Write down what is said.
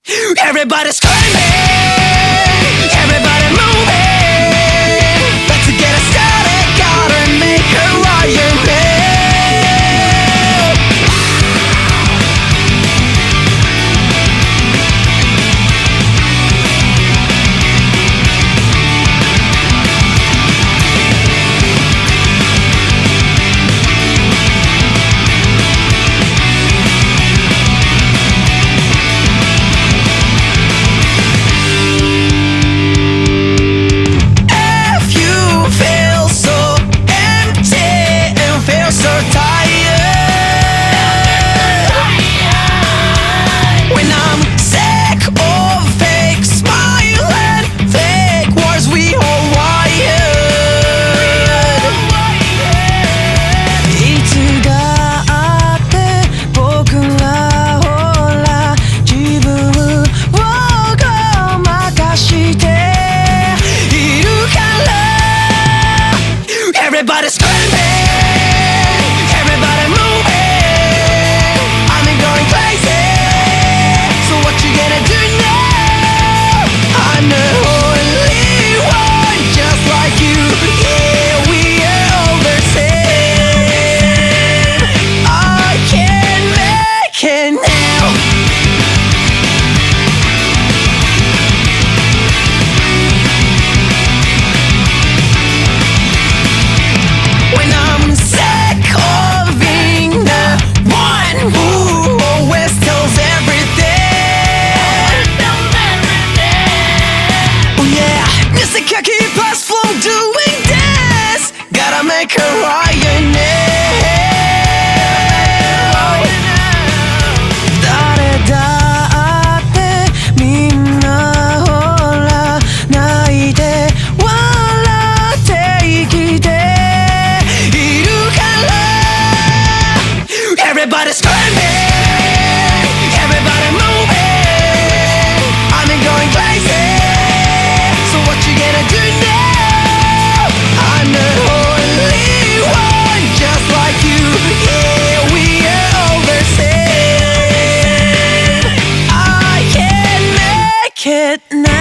Everybody screaming, everybody moving. Let's get it started, gotta make a riot man. Everybody screaming, everybody moving. I'm going crazy. So what you gonna do now? I'm the only one just like you. Yeah, we are all the same. I can make it now. Keep us from doing this. Gotta make a riot now. 誰だってみんなほら泣いて笑って生きているから Everybody screaming, everybody moving. I'm going crazy. So what you gonna do now? I'm the only one just like you. Yeah, we are all the same. I can make it now.